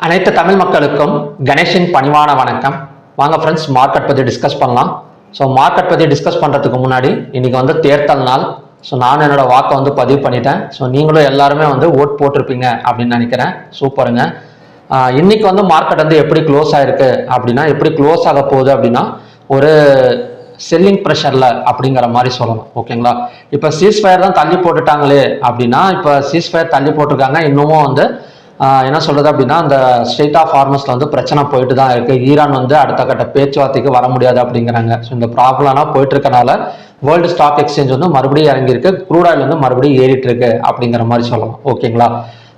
அனைத்து தமிழ் மக்களுக்கும் கணேஷின் பணிவான வணக்கம். வாங்க ஃப்ரெண்ட்ஸ், மார்க்கெட் பற்றி டிஸ்கஸ் பண்ணலாம். ஸோ மார்க்கெட் பற்றி டிஸ்கஸ் பண்ணுறதுக்கு முன்னாடி இன்னைக்கு வந்து தேர்தல் நாள். ஸோ நான் என்னோட வாக்கை வந்து பதிவு பண்ணிட்டேன். ஸோ நீங்களும் எல்லாருமே வந்து ஓட் போட்டிருப்பீங்க அப்படின்னு நினைக்கிறேன். சூப்பருங்க. இன்னைக்கு வந்து மார்க்கெட் வந்து எப்படி க்ளோஸ் ஆயிருக்கு அப்படின்னா, எப்படி க்ளோஸ் ஆக போகுது அப்படின்னா, ஒரு செல்லிங் ப்ரெஷரில் அப்படிங்கிற மாதிரி சொல்லணும். ஓகேங்களா? இப்போ சீஸ்ஃபயர் தான் தள்ளி போட்டுட்டாங்களே அப்படின்னா, இப்போ சீஸ்ஃபயர் தள்ளி போட்டிருக்காங்க. இன்னமும் வந்து என்ன சொல்றது அப்படின்னா, அந்த ஸ்ட்ரெயிட் ஆஃப் ஹார்மஸ்ல வந்து பிரச்சனை போயிட்டு தான் இருக்கு. ஈரான் வந்து அடுத்த கட்ட பேச்சுவார்த்தைக்கு வர முடியாது அப்படிங்கிறாங்க. ஸோ இந்த ப்ராப்ளம்லாம் போயிட்டு இருக்கனால வேர்ல்டு ஸ்டாக் எக்ஸ்சேஞ்ச் வந்து மறுபடியும் இறங்கியிருக்கு. க்ரூட் ஆயில் வந்து மறுபடியும் ஏறிட்டு இருக்கு அப்படிங்கிற மாதிரி சொல்லலாம். ஓகேங்களா?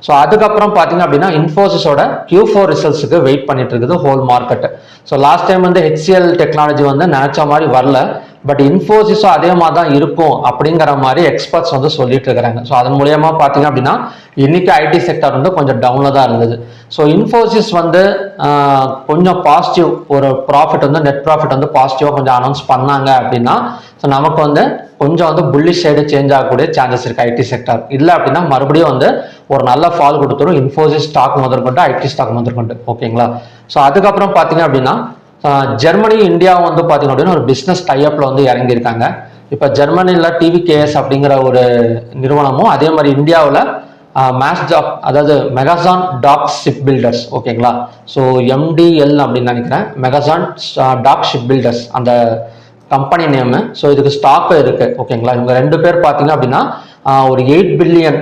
ஸோ அதுக்கப்புறம் பார்த்தீங்க அப்படின்னா, இன்ஃபோசிஸோட Q4 ரிசல்ட்ஸுக்கு வெயிட் பண்ணிட்டு இருக்குது whole market. So last time வந்து HCL டெக்னாலஜி வந்து நினைச்ச மாதிரி வரல. பட் இன்ஃபோசிஸும் அதே மாதிரி தான் இருக்கும் அப்படிங்கிற மாதிரி எக்ஸ்பர்ட்ஸ் வந்து சொல்லிட்டு இருக்கிறாங்க. ஸோ அதன் மூலியமா பார்த்தீங்க அப்படின்னா, இன்னைக்கு ஐடி செக்டர் வந்து கொஞ்சம் டவுனில் தான் இருந்தது. ஸோ இன்ஃபோசிஸ் வந்து கொஞ்சம் பாசிட்டிவ், ஒரு ப்ராஃபிட் வந்து நெட் ப்ராஃபிட் வந்து பாசிட்டிவாக கொஞ்சம் அனௌன்ஸ் பண்ணாங்க அப்படின்னா, ஸோ நமக்கு வந்து கொஞ்சம் வந்து புல்லிஷ் சைடு சேஞ்ச் ஆகக்கூடிய சான்சஸ் இருக்கு ஐடி செக்டர். இல்லை அப்படின்னா மறுபடியும் வந்து ஒரு நல்ல ஃபால் கொடுத்துரும் இன்ஃபோசிஸ் ஸ்டாக் முதற்கொண்டு, ஐடி ஸ்டாக் முதற்கொண்டு. ஓகேங்களா? ஸோ அதுக்கப்புறம் பார்த்தீங்க அப்படின்னா, ஜெர்மனி இந்தியாவும் வந்து பார்த்தீங்க அப்படின்னா ஒரு பிஸ்னஸ் டைஅப்ல வந்து இறங்கியிருக்காங்க. இப்போ ஜெர்மனியில் TVKS அப்படிங்கிற ஒரு நிறுவனமும், அதே மாதிரி இந்தியாவில் மேஸ்டாக், அதாவது மெகாசான் டாக் ஷிப் பில்டர்ஸ். ஓகேங்களா? ஸோ MDL அப்படின்னு நினைக்கிறேன், மெகாசான் டாக் ஷிப் பில்டர்ஸ் அந்த கம்பெனி நேமு. ஸோ இதுக்கு ஸ்டாக்கும் இருக்கு. ஓகேங்களா? இவங்க ரெண்டு பேர் பார்த்தீங்க அப்படின்னா ஒரு $8 பில்லியன்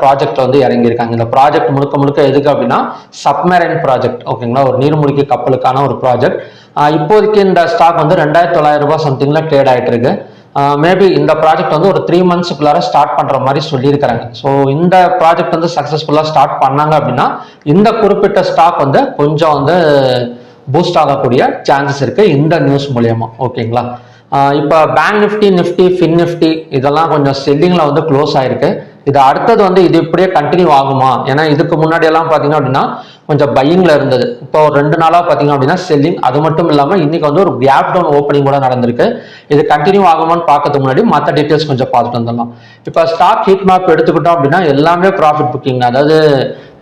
ப்ராஜெக்ட் வந்து இறங்கியிருக்காங்க. இந்த ப்ராஜெக்ட் முழுக்க முழுக்க எதுக்கு அப்படின்னா, சப்மரைன் ப்ராஜெக்ட். ஓகேங்களா? ஒரு நீர்மூழ்கி கப்பலுக்கான ஒரு ப்ராஜெக்ட். இப்போதைக்கு இந்த ஸ்டாக் வந்து 2900 ரூபாய் சம்திங்ல ட்ரேட் ஆகிட்டு இருக்கு. மேபி இந்த ப்ராஜெக்ட் வந்து ஒரு 3 மந்த்ஸ்க்குள்ளார ஸ்டார்ட் பண்ற மாதிரி சொல்லியிருக்கிறாங்க. ஸோ இந்த ப்ராஜெக்ட் வந்து சக்சஸ்ஃபுல்லா ஸ்டார்ட் பண்ணாங்க அப்படின்னா, இந்த குறிப்பிட்ட ஸ்டாக் வந்து கொஞ்சம் வந்து பூஸ்ட் ஆகக்கூடிய சான்சஸ் இருக்கு இந்த நியூஸ் மூலியமா. ஓகேங்களா? இப்போ பேங்க் நிஃப்டி, ஃபின் நிஃப்டி இதெல்லாம் கொஞ்சம் செல்லிங்ல வந்து க்ளோஸ் ஆயிருக்கு. இது அடுத்தது வந்து இது இப்படியே கண்டினியூ ஆகுமா? ஏன்னா இதுக்கு முன்னாடி எல்லாம் பார்த்தீங்க அப்படின்னா கொஞ்சம் பையிங்ல இருந்தது. இப்போ ஒரு 2 நாளாக பார்த்தீங்க அப்படின்னா செல்லிங். அது மட்டும் இல்லாமல் இன்னைக்கு வந்து ஒரு கேப் டவுன் ஓப்பனிங் கூட நடந்திருக்கு. இது கண்டினியூ ஆகுமான்னு பார்க்கறதுக்கு முன்னாடி மற்ற டீட்டெயில்ஸ் கொஞ்சம் பார்த்துட்டு வந்துடலாம். இப்போ ஸ்டாக் ஹீட் மேப் எடுத்துக்கிட்டோம் அப்படின்னா எல்லாமே ப்ராஃபிட் புக்கிங். அதாவது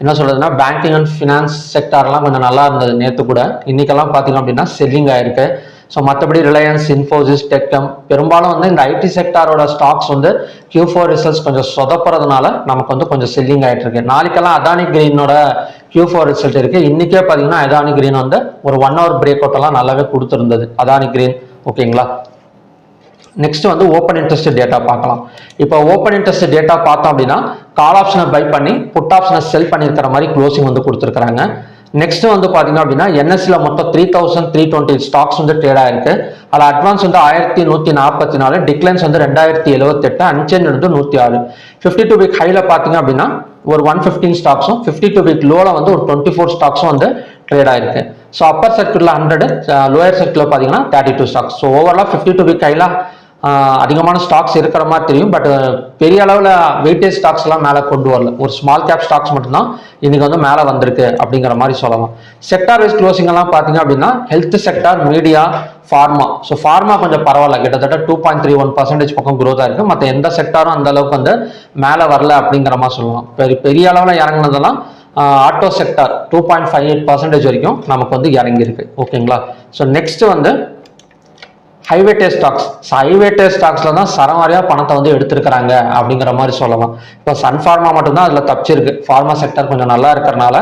என்ன சொல்றதுன்னா, பேங்கிங் அண்ட் ஃபினான்ஸ் செக்டார்லாம் கொஞ்சம் நல்லா இருந்தது நேற்று கூட. இன்னைக்கெல்லாம் பார்த்தீங்க அப்படின்னா செல்லிங் ஆயிருக்கு. ஸோ மற்றபடி ரிலையன்ஸ், இன்ஃபோசிஸ், டெக்கம் பெரும்பாலும் வந்து இந்த ஐடி செக்டாரோட ஸ்டாக்ஸ் வந்து Q4 ரிசல்ட்ஸ் கொஞ்சம் சொதப்புறதுனால நமக்கு வந்து கொஞ்சம் செல்லிங் ஆகிட்டு இருக்கு. நாளைக்கெல்லாம் அதானி கிரீனோட Q4 ரிசல்ட் இருக்கு. இன்னைக்கே பார்த்தீங்கன்னா அதானி கிரீன் வந்து ஒரு 1 hour பிரேக் அவுட் எல்லாம் நல்லாவே கொடுத்துருந்தது அதானி கிரீன். ஓகேங்களா? நெக்ஸ்ட் வந்து ஓப்பன் இன்ட்ரெஸ்ட் டேட்டா பார்க்கலாம். இப்போ ஓப்பன் இன்ட்ரெஸ்ட் டேட்டா பார்த்தோம் அப்படின்னா, கால் ஆப்ஷனை பை பண்ணி புட் ஆப்ஷனை செல் பண்ணியிருக்கிற மாதிரி க்ளோசிங் வந்து கொடுத்துருக்காங்க. நெக்ஸ்ட் வந்து பாத்தீங்க அப்படின்னா NSE மொத்தம் 3320 ஸ்டாக்ஸ் வந்து ட்ரேட் ஆயிருக்கு. அதில் அட்வான்ஸ் வந்து 1144, டிக்ளைன்ஸ் வந்து 2078, அன்சேஞ்ச் வந்து 106. 52 வீக் ஹைல பாத்தீங்க அப்படின்னா ஒரு 115 ஸ்டாக்ஸும், 52 வீக் லோல வந்து ஒரு 24 ஸ்டாக்ஸும் வந்து ட்ரேட் ஆயிருக்கு. ஸோ அப்பர் சர்க்கியூட்ல 100, லோயர் சர்க்கியூட்ல பாத்தீங்கன்னா 32 ஸ்டாக்ஸ். ஸோ ஓவராலா 52 வீக் ஹைல அதிகமான ஸ்டாக்ஸ் இருக்கிற மாதிரி தெரியும். பட் பெரிய அளவில் வெயிட்டேஜ் ஸ்டாக்ஸ் எல்லாம் மேலே கொண்டு வரல. ஒரு ஸ்மால் கேப் ஸ்டாக்ஸ் மட்டும்தான் இன்னைக்கு வந்து மேலே வந்திருக்கு அப்படிங்கிற மாதிரி சொல்லலாம். செக்டார் வைஸ் க்ளோசிங் எல்லாம் பார்த்தீங்க அப்படின்னா, health sector, media, pharma. So pharma கொஞ்சம் பரவாயில்ல, கிட்டத்தட்ட 2.31% பக்கம் growth இருக்கு. மற்ற எந்த செக்டாரும் அந்த அளவுக்கு வந்து மேலே வரல அப்படிங்கிற மாதிரி சொல்லலாம். பெரிய அளவில் இறங்குனதெல்லாம் ஆட்டோ செக்டார் 2.58% வரைக்கும் நமக்கு வந்து இறங்கியிருக்கு. ஓகேங்களா? ஸோ நெக்ஸ்ட் வந்து ஹைவேட்டேஜ் ஸ்டாக்ஸ். ஹைவேட்டேஜ் ஸ்டாக்ஸ்ல தான் சரமாரியா பணத்தை வந்து எடுத்திருக்கிறாங்க அப்படிங்கிற மாதிரி சொல்லலாம். இப்போ சன் ஃபார்மா மட்டும்தான் அதில் தப்பிச்சிருக்கு. ஃபார்மா செக்டர் கொஞ்சம் நல்லா இருக்கிறனால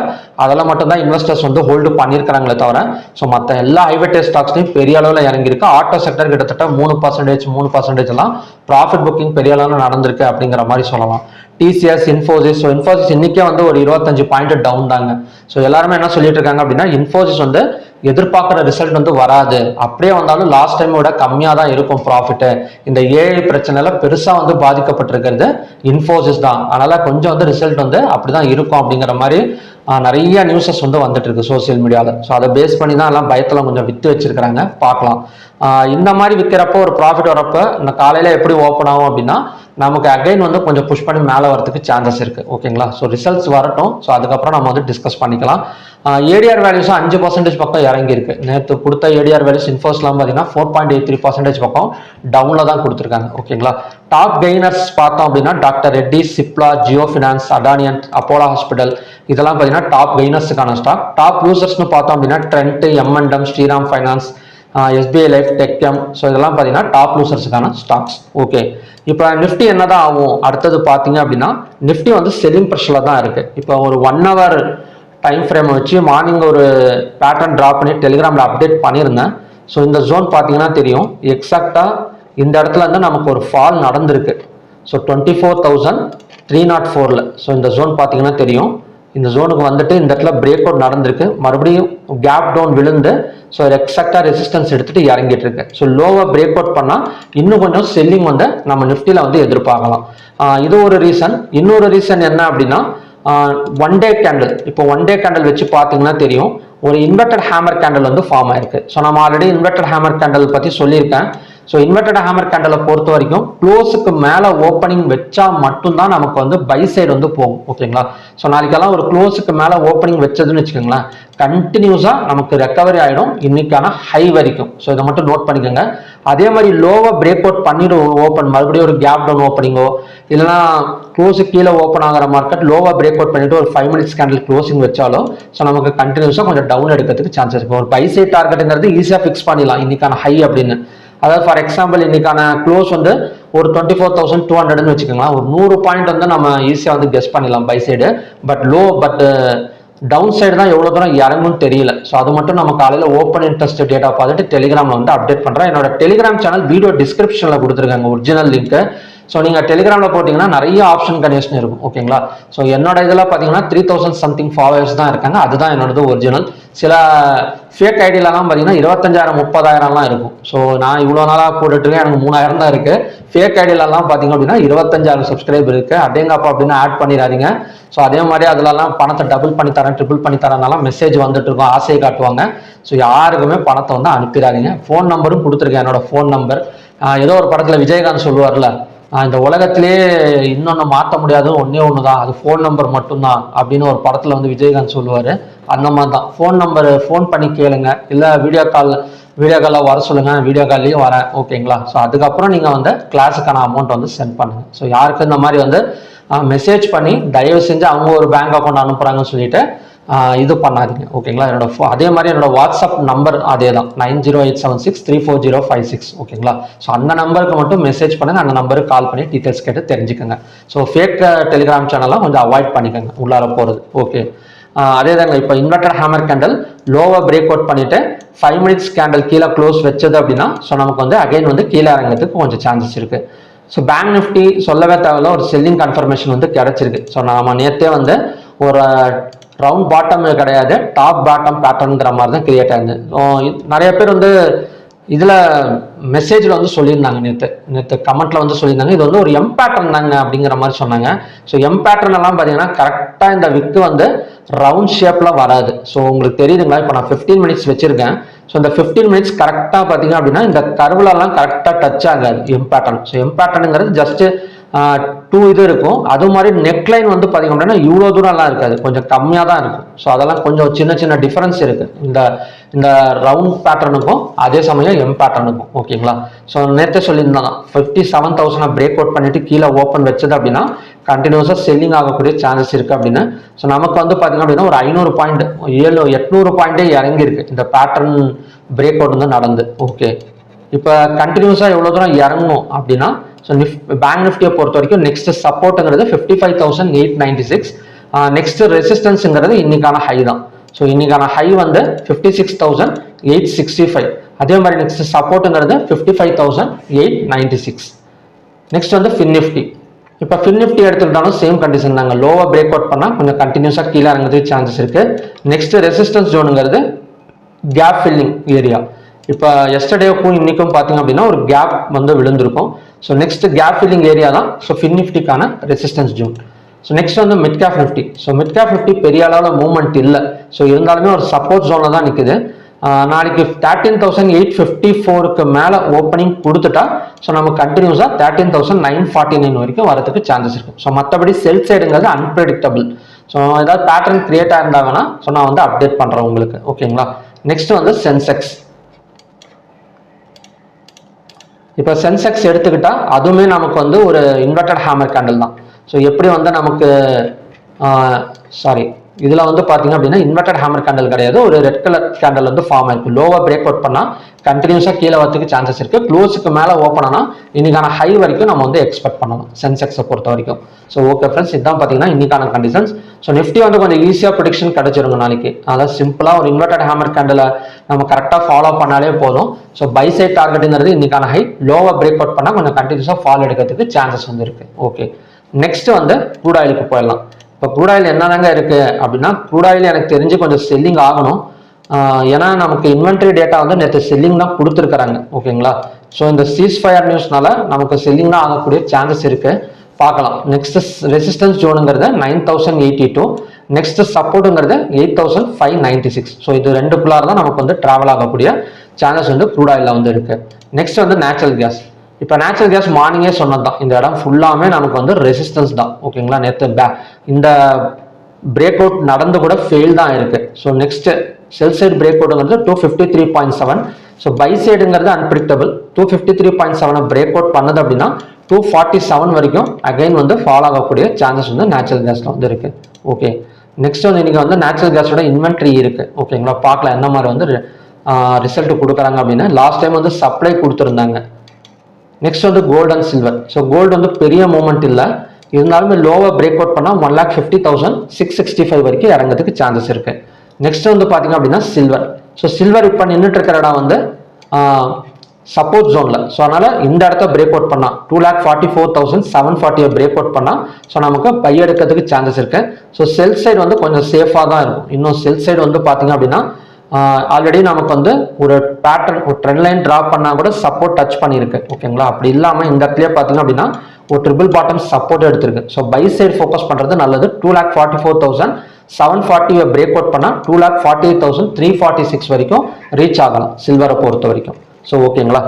அதெல்லாம் மட்டும்தான் இன்வெஸ்டர்ஸ் வந்து ஹோல்டு பண்ணியிருக்கிறாங்களே தவிர, ஸோ மற்ற எல்லா ஹைவேட்டேஜ் ஸ்டாக்ஸ்லையும் பெரிய அளவில் இறங்கியிருக்கு. ஆட்டோ செக்டர் கிட்டத்தட்ட 3% எல்லாம் ப்ராஃபிட் புக்கிங் பெரிய அளவில் நடந்திருக்கு அப்படிங்கிற மாதிரி சொல்லலாம். TCS, இன்ஃபோசிஸ். ஸோ இன்ஃபோசிஸ் இன்னைக்கே வந்து ஒரு 25 பாயிண்ட் டவுன் தாங்க. ஸோ எல்லாருமே என்ன சொல்லிட்டு இருக்காங்க அப்படின்னா, இன்ஃபோசிஸ் வந்து எதிர்பார்க்குற ரிசல்ட் வந்து வராது, அப்படியே வந்தாலும் லாஸ்ட் டைம் விட கம்மியாக தான் இருக்கும் ப்ராஃபிட்டு. இந்த AI பிரச்சனைல பெருசாக வந்து பாதிக்கப்பட்டிருக்கிறது இன்ஃபோசிஸ் தான். அதனால கொஞ்சம் வந்து ரிசல்ட் வந்து அப்படிதான் இருக்கும் அப்படிங்கிற மாதிரி நிறைய நியூஸஸ் வந்து வந்துட்டு இருக்கு சோசியல் மீடியாவில். ஸோ அதை பேஸ் பண்ணி தான் எல்லாம் பயத்தில் கொஞ்சம் விற்று வச்சிருக்கிறாங்க. பார்க்கலாம். இந்த மாதிரி விற்கிறப்போ ஒரு ப்ராஃபிட் வரப்போ இந்த காலையில் எப்படி ஓப்பன் ஆகும் அப்படின்னா, நமக்கு அகைன் வந்து கொஞ்சம் புஷ் பண்ணி மேலே வரதுக்கு சான்சஸ் இருக்கு. ஓகேங்களா? ஸோ ரிசல்ட்ஸ் வரட்டும். ஸோ அதுக்கப்புறம் நம்ம வந்து டிஸ்கஸ் பண்ணிக்கலாம். ADR வேல்யூஸும் 5% பக்கம் இறங்கி இருக்கு. நேற்று கொடுத்த ADR வேல்யூஸ் இன்ஃபோஸ்லாம் பார்த்தீங்கன்னா 4.83% பக்கம் டவுன்ல தான் கொடுத்துருக்காங்க. ஓகேங்களா? டாப் கெய்னர்ஸ் பார்த்தோம் அப்படின்னா டாக்டர் ரெட்டி, சிப்லா, ஜியோ ஃபினான்ஸ், அடானியன், அப்போலோ ஹாஸ்பிட்டல் இதெல்லாம் பார்த்தீங்கன்னா டாப் கெய்னர்ஸுக்கான ஸ்டாக். டாப் லூசர்ஸ்னு பார்த்தோம் அப்படின்னா ட்ரெண்ட், எம்என்டம், Shriram finance, SBI life, TechM. So இதெல்லாம் பார்த்தீங்கன்னா டாப் லூசர்ஸுக்கான ஸ்டாக்ஸ். ஓகே, இப்போ நிஃப்டி என்னதான் ஆகும் அடுத்தது பார்த்தீங்க அப்படின்னா நிஃப்டி வந்து செல்லிங் ப்ரெஷரில் தான் இருக்கு. இப்போ ஒரு 1 hour டைம் ஃப்ரேம் வச்சு மார்னிங் ஒரு பேட்டர்ன் ட்ராப் பண்ணி டெலிகிராமில் அப்டேட் பண்ணியிருந்தேன். ஸோ இந்த ஜோன் பார்த்தீங்கன்னா தெரியும் எக்ஸாக்டாக இந்த இடத்துல இருந்து நமக்கு ஒரு ஃபால் நடந்திருக்கு. ஸோ 24,304. ஸோ இந்த ஜோன் பார்த்தீங்கன்னா தெரியும். இந்த ஜோனுக்கு வந்துட்டு இந்த இடத்துல பிரேக் அவுட் நடந்திருக்கு, மறுபடியும் கேப் டவுன் விழுந்து ஸோ எக்ஸாக்டாக ரெசிஸ்டன்ஸ் எடுத்துட்டு இறங்கிட்டு இருக்கு. ஸோ லோவை பிரேக் அவுட் பண்ணால் இன்னும் கொஞ்சம் செல்லிங் வந்து நம்ம நிஃப்டியில் வந்து எதிர்பார்க்கலாம். இது ஒரு ரீசன். இன்னொரு ரீசன் என்ன அப்படின்னா ஒன் டே கேண்டில். இப்போ ஒன் டே கேண்டில் வச்சு பார்த்தீங்கன்னா தெரியும் ஒரு இன்வெர்டட் ஹேமர் கேண்டில் வந்து ஃபார்ம் ஆயிருக்கு. ஸோ நம்ம ஆல்ரெடி இன்வெர்டட் ஹேமர் கேண்டில் பற்றி சொல்லியிருக்கேன். ஸோ இன்வெர்டட் ஹேமர் கேண்டலை பொறுத்த வரைக்கும் க்ளோஸுக்கு மேலே ஓப்பனிங் வச்சா மட்டும்தான் நமக்கு வந்து பை சைடு வந்து போகும். ஓகேங்களா? ஸோ நாளைக்கெல்லாம் ஒரு க்ளோஸுக்கு மேலே ஓப்பனிங் வச்சதுன்னு வச்சுக்கோங்களேன், கண்டினியூஸாக நமக்கு ரெக்கவரி ஆகிடும் இன்னைக்கான ஹை வரைக்கும். ஸோ இதை மட்டும் நோட் பண்ணிக்கோங்க. அதே மாதிரி லோவை பிரேக் அவுட் பண்ணிட்டு ஓப்பன் மறுபடியும் ஒரு கேப் டவுன் ஓப்பனிங்கோ இல்லைனா க்ளோஸு கீழே ஓப்பன் ஆகிற மார்க்கெட் லோவை பிரேக் அவுட் பண்ணிட்டு ஒரு 5 minutes கேண்டில் க்ளோசிங் வச்சாலும் ஸோ நமக்கு கண்டினியூஸாக கொஞ்சம் டவுன் எடுக்கிறதுக்கு சான்சஸ் இருக்கும். ஒரு பை சைட் டார்கெட்டுங்கிறது ஈஸியாக ஃபிக்ஸ் பண்ணிடலாம் இன்னைக்கான ஹை அப்படின்னு. அதாவது ஃபார் எக்ஸாம்பிள் இன்னைக்கான க்ளோஸ் வந்து ஒரு 24,200ன்னு வச்சுக்கோங்களேன். ஒரு 100 பாயிண்ட் வந்து நம்ம ஈஸியாக வந்து கெஸ் பண்ணிடலாம் by side. But down side தான் எவ்வளோ தூரம் இறங்கும்னு தெரியல. ஸோ அது மட்டும் நம்ம காலையில் ஓப்பன் இன்ட்ரெஸ்ட் டேட்டா பார்த்துட்டு டெலிகிராமில் வந்து அப்டேட் பண்ணுறேன். என்னோட டெலிகிராம் சேனல் வீடியோ டிஸ்கிரிப்ஷனில் கொடுத்துருக்காங்க ஒரிஜினல் லிங்க்கு. ஸோ நீங்கள் டெலிகிராமில் போட்டிங்கன்னா நிறைய ஆப்ஷன் கண்டிஷன் இருக்கும். ஓகேங்களா? ஸோ என்னோட இதில் பார்த்தீங்கன்னா 3000 சம்திங் ஃபாலோவர்ஸ் தான் இருக்காங்க. அதுதான் என்னோடது ஒரிஜினல். சில ஃபேக் ஐடியிலலாம் பார்த்தீங்கன்னா 25,000 30,000லாம் இருக்கும். ஸோ நான் இவ்வளோ நாளாக போட்டுட்ருக்கேன், எனக்கு 3,000 தான் இருக்குது. ஃபேக் ஐடியிலலாம் பார்த்தீங்க அப்படின்னா 25,000 சப்ஸ்கிரைபர் இருக்குது. அதேங்கப்பா அப்படின்னு ஆட் பண்ணிடாதீங்க. ஸோ அதே மாதிரி அதிலலாம் பணத்தை டபுள் பண்ணி தரேன், ட்ரிபிள் பண்ணி தரனால மெசேஜ் வந்துட்டு இருக்கும், ஆசையை காட்டுவாங்க. ஸோ யாருக்குமே பணத்தை வந்து அனுப்பிடாதீங்க. ஃபோன் நம்பரும் கொடுத்துருக்கேன், என்னோட ஃபோன் நம்பர். ஏதோ ஒரு படத்தில் விஜயகாந்த் சொல்லுவார்ல, இந்த உலகத்திலே இன்னொன்று மாற்ற முடியாது ஒன்றே ஒன்று தான், அது ஃபோன் நம்பர் மட்டும்தான் அப்படின்னு ஒரு படத்தில் வந்து விஜயகாந்த் சொல்லுவார். அந்த மாதிரி தான் ஃபோன் நம்பர் ஃபோன் பண்ணி கேளுங்க, இல்லை வீடியோ காலில் வர சொல்லுங்கள், வீடியோ கால்லையும் வரேன். ஓகேங்களா? ஸோ அதுக்கப்புறம் நீங்கள் வந்து கிளாஸுக்கான அமௌண்ட் வந்து சென்ட் பண்ணுங்கள். ஸோ யாருக்கு இந்த மாதிரி வந்து மெசேஜ் பண்ணி தயவு செஞ்சு அவங்க ஒரு பேங்க் அக்கௌண்ட் அனுப்புகிறாங்கன்னு சொல்லிட்டு இது பண்ணாதீங்க. ஓகேங்களா? அதே மாதிரி என்னோட வாட்ஸ்அப் நம்பர் அதே தான் 9087634056. ஓகேங்களா? ஸோ அந்த நம்பருக்கு மட்டும் மெசேஜ் பண்ணுங்க, அந்த நம்பருக்கு கால் பண்ணி டீட்டெயில்ஸ் கேட்டு தெரிஞ்சுக்கோங்க. ஸோ ஃபேக் டெலிகிராம் சேனல்லாம் கொஞ்சம் அவாய்ட் பண்ணிக்கோங்க உள்ளார போகிறது. ஓகே, அதே தாங்க. இப்போ இன்வெர்டட் ஹேமர் கேண்டல் லோவை பிரேக் அவுட் பண்ணிட்டு 5 minutes கேண்டல் கீழே க்ளோஸ் வச்சது அப்படின்னா ஸோ நமக்கு வந்து அகைன் வந்து கீழே இறங்கிறதுக்கு கொஞ்சம் சான்சஸ் இருக்கு. ஸோ பேங்க் நிஃப்டி சொல்லவே தேவையில்ல, ஒரு செல்லிங் கன்ஃபர்மேஷன் வந்து கிடைச்சிருக்கு. ஸோ நம்ம நேற்றே வந்து ஒரு ரவுண்ட் பாட்டம் கிடையாது, டாப் பாட்டம் பேட்டர்னுங்கிற மாதிரி தான் கிரியேட் ஆகுது. நிறைய பேர் வந்து இதில் மெசேஜில் வந்து சொல்லியிருந்தாங்க, நேற்று கமெண்ட்டில் வந்து சொல்லியிருந்தாங்க இது வந்து ஒரு எம் பேட்டர்ன் தாங்க அப்படிங்கிற மாதிரி சொன்னாங்க. ஸோ எம் பேட்டர்ன் எல்லாம் பார்த்தீங்கன்னா கரெக்டாக இந்த விக்கு வந்து ரவுண்ட் ஷேப்பில் வராது. ஸோ உங்களுக்கு தெரியுதுங்களா? இப்போ நான் 15 minutes வச்சுருக்கேன். ஸோ இந்த 15 minutes கரெக்டாக பார்த்தீங்க அப்படின்னா இந்த கர்வ்லலாம் கரெக்டாக டச் ஆகாது எம் பேட்டர்ன். ஸோ எம் பேட்டர்னுங்கிறது ஜஸ்ட்டு 2 இது இருக்கும். அது மாதிரி நெக்லைன் வந்து பார்த்தீங்க அப்படின்னா இவ்வளோ தூரம்லாம் இருக்காது, கொஞ்சம் கம்மியாக தான் இருக்கும். ஸோ அதெல்லாம் கொஞ்சம் சின்ன சின்ன டிஃபரன்ஸ் இருக்குது இந்த ரவுண்ட் பேட்டர்னுக்கும் அதே சமயம் எம் பேட்டர்னுக்கும். ஓகேங்களா? ஸோ நேற்றே சொல்லியிருந்தாங்க 57,000 பிரேக் அவுட் பண்ணிட்டு கீழே ஓப்பன் வச்சது அப்படின்னா கண்டினியூஸாக செல்லிங் ஆகக்கூடிய சான்சஸ் இருக்குது அப்படின்னு. ஸோ நமக்கு வந்து பார்த்தீங்க அப்படின்னா ஒரு 500 பாயிண்ட் 800 பாயிண்டே இறங்கியிருக்கு இந்த பேட்டர்ன் பிரேக் அவுட் வந்து நடந்து. ஓகே, இப்போ கண்டினியூஸாக எவ்வளோ தூரம் இறங்கும் அப்படின்னா ஸோ பேங்க் நிஃப்டியை பொறுத்த வரைக்கும் நெக்ஸ்ட் சப்போர்ட்டுங்கிறது 55,896, நெக்ஸ்ட் ரெசிஸ்டன்ஸுங்கிறது இன்னைக்கான ஹை தான். ஸோ இன்னைக்கான ஹை வந்து 56,865. அதே மாதிரி நெக்ஸ்ட் சப்போர்ட்டுங்கிறது 55,896. நெக்ஸ்ட் வந்து ஃபின் நிஃப்டி. இப்போ ஃபின் நிஃப்டி எடுத்துக்கிட்டாலும் சேம் கண்டிஷன் தாங்க, லோவை பிரேக் அவுட் பண்ணால் கொஞ்சம் கண்டினியூஸாக கீழே இறங்குறதுக்கு சான்சஸ் இருக்கு. நெக்ஸ்ட் ரெசிஸ்டன்ஸ் ஜோனுங்கிறது கேப் ஃபில்லிங் ஏரியா. இப்போ எஸ்டர்டேக்கும் இன்னைக்கும் பார்த்தீங்க அப்படின்னா ஒரு கேப் வந்து விழுந்திருக்கும். So next gap filling area தான் ஸோ ஃபின் நிஃப்டிக்கான ரெசிஸ்டன்ஸ் ஜோன். ஸோ நெக்ஸ்ட் வந்து mid cap Nifty. So mid cap Nifty பெரிய அளவில் மூவ்மெண்ட் இல்லை. ஸோ இருந்தாலுமே ஒரு சப்போர்ட் ஜோனில் தான் நிற்குது. நாளைக்கு 13,854க்கு மேலே ஓப்பனிங் கொடுத்துட்டா ஸோ நம்ம கண்டினியூஸாக 13,949 வரைக்கும் வரதுக்கு சான்சஸ் இருக்கும். ஸோ மற்றபடி செல் சைடுங்கிறது அன்பிரடிக்டபிள். ஸோ ஏதாவது பேட்டர்ன் கிரியேட் ஆயிருந்தாங்கன்னா ஸோ நான் வந்து அப்டேட் பண்ணுறேன் உங்களுக்கு. ஓகேங்களா? நெக்ஸ்ட் வந்து சென்செக்ஸ். இப்போ சென்செக்ஸ் எடுத்துக்கிட்டா அதுவுமே நமக்கு வந்து ஒரு இன்வெர்டட் ஹேமர் கேண்டில் தான். ஸோ எப்படி வந்து நமக்கு சாரி இதில் வந்து பார்த்தீங்க அப்படின்னா இன்வெர்டட் ஹேமர் கேண்டில் கிடையாது, ஒரு ரெட் கலர் கேண்டில் வந்து ஃபார்ம் ஆயிருக்கு. லோவாக பிரேக் அவுட் பண்ணால் கண்டினியூஸாக கீழே வரதுக்கு சான்சஸ் இருக்குது. க்ளோஸுக்கு மேலே ஓப்பன் ஆனால் இன்னைக்கான ஹை வரைக்கும் நம்ம வந்து எக்ஸ்பெக்ட் பண்ணலாம் சென்செக்ஸை பொறுத்த வரைக்கும். ஸோ ஓகே ஃப்ரெண்ட்ஸ், இதுதான் பார்த்தீங்கன்னா இன்னைக்கான கண்டிஷன்ஸ். ஸோ நிஃப்டி வந்து கொஞ்சம் ஈஸியாக ப்ரிடிக்ஷன் கிடைச்சிருங்க நாளைக்கு. அதாவது சிம்பிளாக ஒரு இன்வெர்டட் ஹேமர் கேண்டில் நம்ம கரெக்டாக ஃபாலோ பண்ணாலே போதும். ஸோ பை சைட் டார்கெட்டுங்கிறது இன்னைக்கான ஹை, லோவாக பிரேக் அவுட் பண்ணால் கொஞ்சம் கண்டினியூஸாக ஃபால் எடுக்கிறதுக்கு சான்சஸ் வந்து இருக்குது. ஓகே, நெக்ஸ்ட் வந்து க்ரூட் ஆயிலுக்கு போயிடலாம். இப்போ க்ரூட் ஆயில் என்னதாங்க இருக்குது அப்படின்னா, க்ரூட் ஆயில் எனக்கு தெரிஞ்சு கொஞ்சம் செல்லிங் ஆகணும். ஏன்னா நமக்கு இன்வென்ட்ரி டேட்டா வந்து நேற்று செல்லிங் தான் கொடுத்துருக்குறாங்க. ஓகேங்களா, ஸோ இந்த சீஸ்ஃபயர் நியூஸ்னால நமக்கு செல்லிங் தான் ஆகக்கூடிய சான்சஸ் இருக்குது. பார்க்கலாம். நெக்ஸ்ட் ரெசிஸ்டன்ஸ் ஜோனுங்கிறது 9082, நெக்ஸ்ட் சப்போர்ட்டுங்கிறது 8596. ஸோ இது ரெண்டுக்குள்ளார தான் நமக்கு வந்து ட்ராவல் ஆகக்கூடிய சான்சஸ் வந்து க்ரூட் ஆயிலில் வந்து இருக்குது. நெக்ஸ்ட் வந்து நேச்சுரல் கேஸ். இப்போ நேச்சுரல் கேஸ் மார்னிங்கே சொன்னது தான், இந்த இடம் ஃபுல்லாமே நமக்கு வந்து ரெசிஸ்டன்ஸ் தான். ஓகேங்களா, நேற்று இந்த பிரேக் அவுட் நடந்து கூட ஃபெயில் தான் இருக்கு. So next sell side break அவுட்ங்கிறது 253.7. ஸோ பை சைடுங்கிறது அன்பிரிக்டபிள். 253.7 பிரேக் அவுட் பண்ணது அப்படின்னா 247 வரைக்கும் அகைன் வந்து ஃபாலோ ஆகக்கூடிய சான்சஸ் வந்து நேச்சுரல் கேஸ்ல வந்து இருக்கு. ஓகே, நெக்ஸ்ட் வந்து இன்னைக்கு வந்து நேச்சுரல் கேஸோட இன்வென்ட்ரி இருக்கு. ஓகேங்களா, பார்க்கலாம் என்ன மாதிரி வந்து ரிசல்ட் கொடுக்குறாங்க அப்படின்னு. லாஸ்ட் டைம் வந்து சப்ளை கொடுத்துருந்தாங்க. நெக்ஸ்ட் வந்து gold and silver. So gold வந்து பெரிய மூமெண்ட் இல்லை, இருந்தாலுமே லோவாக பிரேக் அவுட் பண்ணால் 1,50,665 வரைக்கும் இறங்கிறதுக்கு சான்சஸ் இருக்கு. நெக்ஸ்ட் வந்து பார்த்தீங்க அப்படின்னா சில்வர். ஸோ சில்வர் இப்போ நின்றுட்டு இருக்கிற இடம் வந்து சப்போர்ட் ஜோனில். ஸோ அதனால இந்த இடத்த பிரேக் அவுட் பண்ணால் 2,44,740 பிரேக் அவுட் பண்ணால் ஸோ நமக்கு பை எடுக்கிறதுக்கு சான்சஸ் இருக்கு. ஸோ செல் சைடு வந்து கொஞ்சம் சேஃபாக தான் இருக்கும். இன்னும் செல் சைடு வந்து பார்த்தீங்க அப்படின்னா ஆல்ரெடி நமக்கு வந்து ஒரு பேட்டர்ன், ஒரு ட்ரெண்ட் லைன் டிரா பண்ணா கூட சப்போர்ட் டச் பண்ணியிருக்கு. ஓகேங்களா, அப்படி இல்லாமல் இந்த இடத்துல பார்த்தீங்க அப்படின்னா ஒரு ட்ரிபிள் பாட்டம் சப்போர்ட் எடுத்திருக்கு. ஸோ பை சைடு ஃபோக்கஸ் பண்ணுறது நல்லது. 2,44,740 பிரேக் அவுட் பண்ணால் 2,48,346 வரைக்கும் ரீச் ஆகலாம் சில்வரை பொறுத்த வரைக்கும். ஸோ ஓகேங்களா,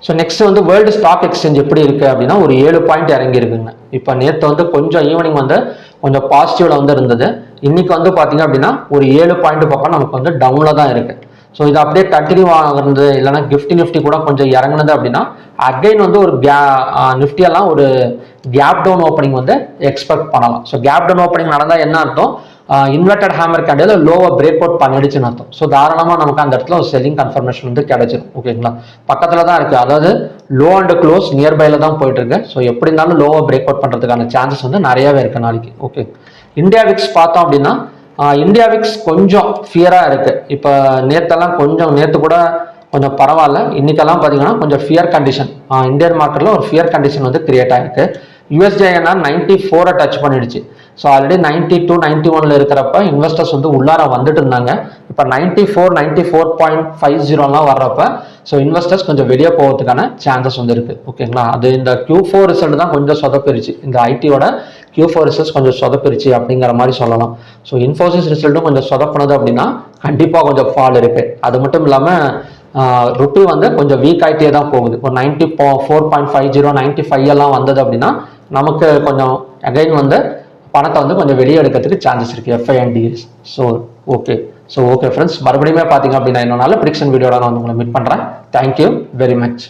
ஸோ நெக்ஸ்ட் வந்து வேர்ல்டு ஸ்டாக் எக்ஸ்சேஞ்ச் எப்படி இருக்கு அப்படின்னா ஒரு 7 பாயிண்ட் இறங்கி இருக்குங்க. இப்போ நேற்று வந்து கொஞ்சம் ஈவினிங் வந்து கொஞ்சம் பாசிட்டிவ்ல வந்து இருந்தது. இன்னைக்கு வந்து பார்த்தீங்க அப்படின்னா ஒரு 7 பாயிண்ட் பக்கம் நமக்கு வந்து டவுன்ல தான் இருக்கு. ஸோ இது அப்படியே கண்டினியூ ஆகுறது, இல்லைன்னா நிஃப்டி கூட கொஞ்சம் இறங்குனது அப்படின்னா அகைன் வந்து ஒரு நிஃப்டியெல்லாம் ஒரு கேப் டவுன் ஓப்பனிங் வந்து எக்ஸ்பெக்ட் பண்ணலாம். ஸோ கேப் டவுன் ஓப்பனிங் நடந்தால் என்ன அர்த்தம், இன்வெர்டட் ஹேமர் கேண்டில் லோவாக பிரேக் அவுட் பண்ணிடுச்சுன்னு அர்த்தம். ஸோ தாராளமாக நமக்கு அந்த இடத்துல ஒரு செல்லிங் கன்ஃபர்மேஷன் வந்து கிடைச்சிடும். ஓகேங்களா, பக்கத்தில் தான் இருக்குது, அதாவது லோ அண்ட் க்ளோஸ் நியர்பைல தான் போயிட்டு இருக்கு. ஸோ எப்படி இருந்தாலும் லோவாக பிரேக் அவுட் பண்ணுறதுக்கான சான்சஸ் வந்து நிறையவே இருக்கு நாளைக்கு. ஓகே, இந்தியா விக்ஸ் பார்த்தோம் அப்படின்னா இந்தியா விக்ஸ் கொஞ்சம் ஃபியராக இருக்கு. இப்போ நேற்று கூட கொஞ்சம் பரவாயில்ல. இன்னைக்கெல்லாம் பார்த்தீங்கன்னா கொஞ்சம் ஃபியர் கண்டிஷன் இந்தியன் மார்க்கெட்டில் ஒரு ஃபியர் கண்டிஷன் வந்து கிரியேட் ஆகிருக்கு. USD/INR 94 டச் பண்ணிடுச்சு. ஸோ ஆல்ரெடி 92, 91 இருக்கிறப்ப இன்வெஸ்டர்ஸ் வந்து உள்ளார வந்துட்டு இருந்தாங்க. இப்போ 94, 94.50 வர்றப்ப ஸோ இன்வெஸ்டர்ஸ் கொஞ்சம் வெளியே போகிறதுக்கான சான்சஸ் வந்து இருக்கு. ஓகேங்களா, அது இந்த Q4 ரிசல்ட் தான் கொஞ்சம் சொதப்பிருச்சு. இந்த ஐடியோட Q4 ரிசல்ட்ஸ் கொஞ்சம் சொதப்பிருச்சு அப்படிங்கிற மாதிரி சொல்லலாம். ஸோ இன்ஃபோசிஸ் ரிசல்ட்டும் கொஞ்சம் சொதப்பினது அப்படின்னா கண்டிப்பாக கொஞ்சம் ஃபால் இருக்கு. அது மட்டும் இல்லாமல் ருப்பி வந்து கொஞ்சம் வீக் ஆகிட்டே தான் போகுது. ஒரு 94.50, 95 எல்லாம் வந்தது அப்படின்னா நமக்கு கொஞ்சம் அகைன் வந்து பணத்தை வந்து கொஞ்சம் வெளியே எடுக்கிறதுக்கு சான்சஸ் இருக்கு FINDs. ஸோ ஓகே ஃப்ரெண்ட்ஸ், மறுபடியும் பார்த்தீங்க அப்படின்னா இன்னொரு நல்ல ப்ரிடிக்ஷன் வீடியோட நான் உங்களை மீட் பண்ணுறேன். Thank you very much.